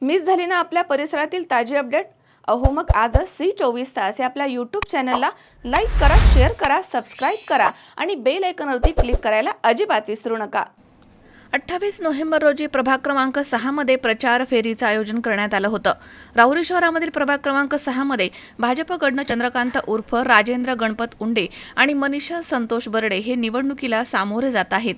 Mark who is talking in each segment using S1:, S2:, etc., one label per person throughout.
S1: Miss झाली ना आपल्या परिसरातील ताजी अपडेट? अहो मग आजच C24 तास या आपल्या यूट्यूब चॅनलला लाईक करा, शेअर करा, सबस्क्राईब करा आणि बेल आयकॉनवरती क्लिक करायला अजिबात विसरू नका. 28 नोव्हेंबर रोजी प्रभाग क्रमांक 6 मध्ये प्रचार फेरीचं आयोजन करण्यात आलं होतं. राहुरी शहरामधील प्रभाग क्रमांक 6 मध्ये भाजपकडनं चंद्रकांत उर्फ राजेंद्र गणपत उंडे आणि मनीषा संतोष बर्डे हे निवडणुकीला सामोरे जात आहेत.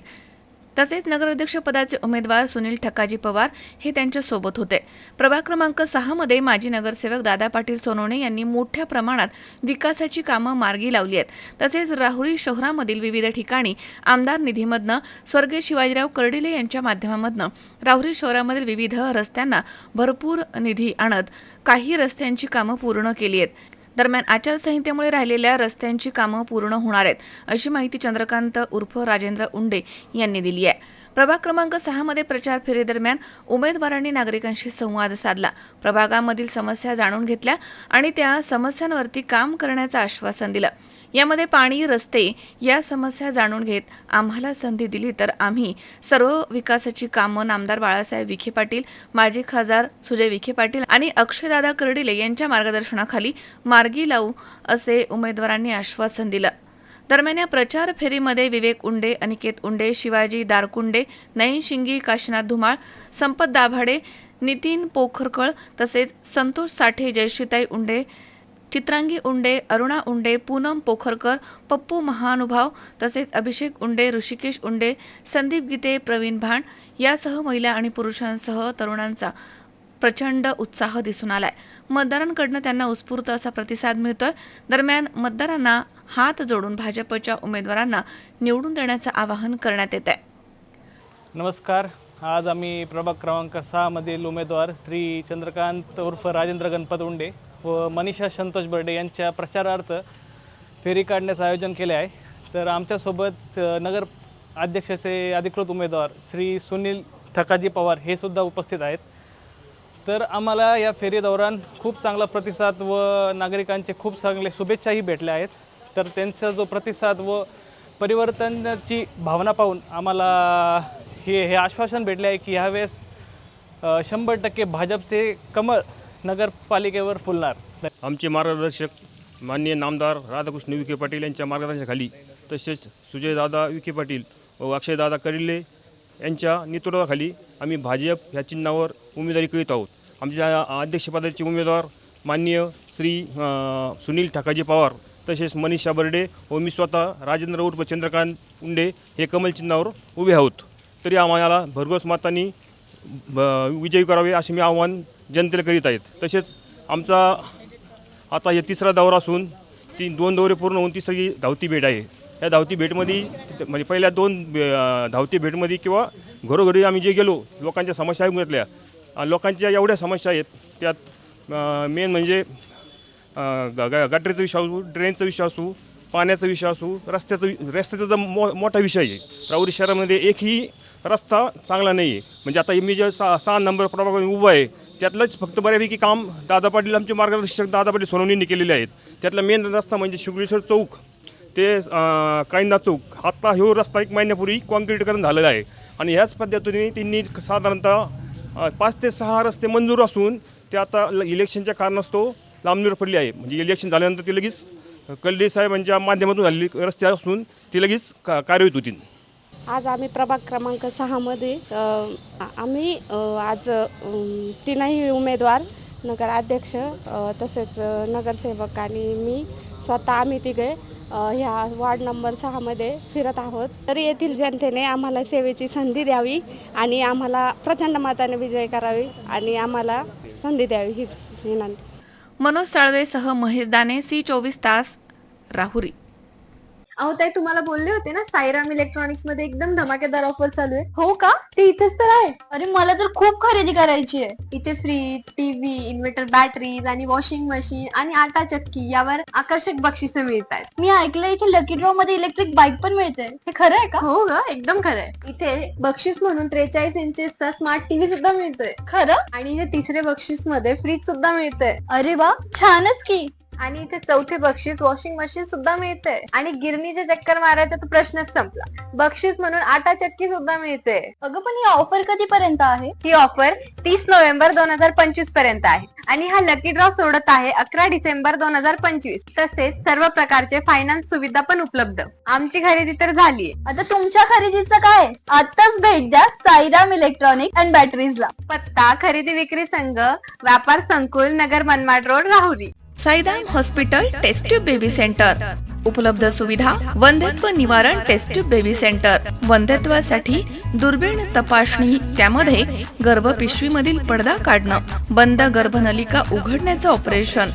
S1: तसेच नगराध्यक्ष पदाचे उमेदवार सुनील ठकाजी पवार हे त्यांच्या सोबत होते. प्रभाग क्रमांक 6 मध्ये माजी नगरसेवक दादा पाटील सोनवणे यांनी मोठ्या प्रमाणात विकासाची कामं मार्गी लावली आहेत. तसेच राहुरी शहरामधील विविध ठिकाणी आमदार निधीमधनं स्वर्गीय शिवाजीराव कर्डिले यांच्या माध्यमामधनं राहुरी शहरामधील विविध रस्त्यांना भरपूर निधी आणत काही रस्त्यांची कामं पूर्ण केली आहेत. दरम्यान आचारसंहितेमुळे राहिलेल्या रस्त्यांची कामं पूर्ण होणार आहेत, अशी माहिती चंद्रकांत उर्फ राजेंद्र उंडे यांनी दिली आहे. प्रभाग क्रमांक 6 मध्ये प्रचार फेरीदरम्यान उमेदवारांनी नागरिकांशी संवाद साधला, प्रभागामधील समस्या जाणून घेतल्या आणि त्या समस्यांवरती काम करण्याचं आश्वासन दिलं. यामध्ये पाणी, रस्ते या समस्या जाणून घेत आम्हाला संधी दिली तर आम्ही सर्व विकासाची कामं आमदार बाळासाहेब विखे पाटील, माजी खासदार सुजय विखे पाटील आणि अक्षयदादा कर्डिले यांच्या मार्गदर्शनाखाली मार्गी लावू, असे उमेदवारांनी आश्वासन दिलं. दरम्यान या प्रचार फेरीमध्ये विवेक उंडे, अनिकेत उंडे, शिवाजी दारकुंडे, नयन शिंगी, काशीनाथ धुमाळ, संपत दाभाडे, नितीन पोखरकळ तसेच संतोष साठे, जयश्रीताई उंडे, चित्रांगी उंडे, अरुणा उंडे, पूनम पोखरकर, पप्पू महानुभाव तसेच अभिषेक उंडे, ऋषिकेश उंडे, संदीप गीते, प्रवीण भाण यासह महिला आणि पुरुषांसह तरुणांचा प्रचंड उत्साह दिसून आलाय. मतदारांकडनं त्यांना उत्स्फूर्त असा प्रतिसाद मिळतोय. दरम्यान मतदारांना हात जोडून भाजपच्या उमेदवारांना निवडून देण्याचं आवाहन करण्यात येत आहे.
S2: नमस्कार. आज आम्ही प्रभाग क्रमांक 6 मधील उमेदवार श्री चंद्रकांत उर्फ राजेंद्र गणपत उंडे व मनीषा संतोष बर्डे यांच्या प्रचारार्थ फेरी काढण्याचं आयोजन केले आहे. तर आमच्यासोबत नगर अध्यक्षाचे अधिकृत उमेदवार श्री सुनील ठकाजी पवार हे सुद्धा उपस्थित आहेत. तर आम्हाला या फेरी दौरान खूप चांगला प्रतिसाद व नागरिकांचे खूप चांगले शुभेच्छाही भेटल्या आहेत. तर त्यांचा जो प्रतिसाद व परिवर्तनाची भावना पाहून आम्हाला हे आश्वासन भेटले आहे की ह्यावेळेस 100% भाजपचे कमळ नगरपालिकेवर फुलणार.
S3: आमचे मार्गदर्शक माननीय नामदार राधाकृष्ण विखे पाटील यांच्या मार्गदर्शनाखाली तसेच सुजयदादा विखे पाटील व अक्षयदादा कर्डिले यांच्या नेतृत्वाखाली आम्ही भाजप ह्या चिन्हावर उमेदवारी करीत आहोत. आमच्या अध्यक्षपदाचे उमेदवार माननीय श्री सुनील ठकाजी पवार तसेच मनीषा बर्डे व मी स्वतः राजेंद्र उर्फ चंद्रकांत उंडे हे कमल चिन्हावर उभे आहोत. तरी आम्हाला भरघोस मतांनी विजयी करावे असे मी आव्हान जनतेला करीत आहेत. तसेच आमचा आता हे तिसरा दौरा असून 2 दौरे पूर्ण होऊन तिसरी धावती भेट आहे. या धावती भेटमध्ये म्हणजे पहिल्या 2 धावती भेटमध्ये किंवा घरोघरी आम्ही जे गेलो लोकांच्या समस्या घेतल्या. लोकांच्या एवढ्या समस्या आहेत, त्यात मेन म्हणजे गटरीचा विषय असू, ड्रेनचा विषय असू, पाण्याचा विषय असू, रस्त्याचा तर मोठा विषय आहे. राहुरी शहरामध्ये एकही रस्ता चांगला नाही आहे. म्हणजे आता मी जे 6 नंबर प्रभागामध्ये उभं आहे त्यातलंच फक्त बऱ्यापैकी काम दादा पाटील आमचे मार्गदर्शक दादा पाटील सोनवणेंनी केलेले आहेत. त्यातला मेन रस्ता म्हणजे शुक्लेश्वर चौक ते कायंदा चौक, आत्ता हा रस्ता 1 महिन्यापूर्वी कॉन्क्रीटीकरण झालेला आहे. आणि ह्याच पद्धतीने त्यांनी साधारणतः 5 ते 6 रस्ते मंजूर असून ते आता इलेक्शनच्या कारणास्तव लांबणीवर पडले आहे. म्हणजे इलेक्शन झाल्यानंतर ते लगेच कर्डिले साहेबांच्या माध्यमातून झालेली रस्ते असून ते लगेच कार्यरत होतील.
S4: आज आम्ही प्रभाग क्रमांक 6 मध्ये आम्ही आज 3ही उमेदवार नगराध्यक्ष तसेच नगरसेवक आणि मी स्वतः आम्ही तिघे ह्या वार्ड नंबर 6 मध्ये फिरत आहोत. तर येथील जनतेने आम्हाला सेवेची संधी द्यावी आणि आम्हाला प्रचंड मताने विजय करावी आणि आम्हाला संधी द्यावी हीच विनंती.
S1: मनोज साळवेसह महेश दाने, C24 तास, राहुरी.
S5: अहो ताई, तुम्हाला बोलले होते ना साईराम इलेक्ट्रॉनिक्स मध्ये एकदम धमाकेदार ऑफर चालू आहे. हो का? ते इथेच तर आहे. अरे मला तर खूप खरेदी करायची आहे. इथे फ्रीज, टीव्ही, इन्व्हर्टर, बॅटरीज आणि वॉशिंग मशीन आणि आटा चक्की यावर आकर्षक बक्षिसे मिळतात. मी ऐकलं इथे लकी ड्रॉ मध्ये इलेक्ट्रिक बाईक पण मिळते. हे खरं आहे का? हो ग, एकदम खरं आहे. इथे बक्षीस म्हणून 43 इंचेसचा स्मार्ट टीव्ही सुद्धा मिळतोय. खरं? आणि हे तिसरे बक्षीस मध्ये फ्रीज सुद्धा मिळतंय. अरे वा, छानच की. आणि इथे चौथे बक्षीस वॉशिंग मशीन सुद्धा मिळते आणि गिरणीचे चक्कर मारायचा तर प्रश्नच संपला. बक्षीस म्हणून आटा चक्की सुद्धा मिळते. अगं पण ही ऑफर कधीपर्यंत आहे? ही ऑफर 30 नोव्हेंबर 2025 पर्यंत आहे आणि हा लकी ड्रॉ सोडत आहे 11 डिसेंबर 2025. तसेच सर्व प्रकारचे फायनान्स सुविधा पण उपलब्ध. आमची खरेदी तर झालीये.
S6: आता तुमच्या खरेदीचं काय? आताच भेट द्या साईराम इलेक्ट्रॉनिक अँड बॅटरीजला.
S5: पत्ता खरेदी विक्री संघ, व्यापार संकुल, Nagar Manmad road, Rahuri.
S1: Saidam hospital test tube baby centre. उपलब्ध सुविधा वंध्यत्व निवारण टेस्ट ट्यूब बेबी सेंटर. वंध्यत्वासाठी दुर्बीण तपासणी, त्यामध्ये गर्भपिशवीमधील पडदा काढणं, बंद गर्भनलिका उघडण्याचं ऑपरेशन,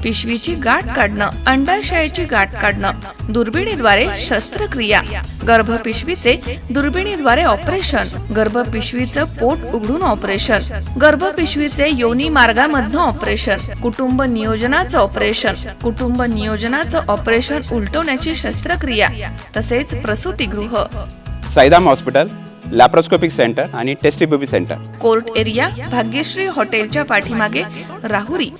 S1: पिशवीची गाठ काढणं, अंडाशयाची गाठ काढणं, दुर्बिणीद्वारे शस्त्रक्रिया, गर्भपिशवीचे दुर्बिणीद्वारे ऑपरेशन, गर्भपिशवीचं पोट उघडून ऑपरेशन, गर्भपिशवीचे योनी मार्गामधनं ऑपरेशन, कुटुंब नियोजनाचं ऑपरेशन, कुटुंब नियोजनाचं ऑपरेशन उलटवण्याची शस्त्रक्रिया, तसेच प्रसूतिगृह.
S7: साईदाम हॉस्पिटल, लॅप्रोस्कोपिक सेंटर आणि test baby centre.
S1: Court area Bhagyashree हॉटेलच्या पाठीमागे, राहुरी.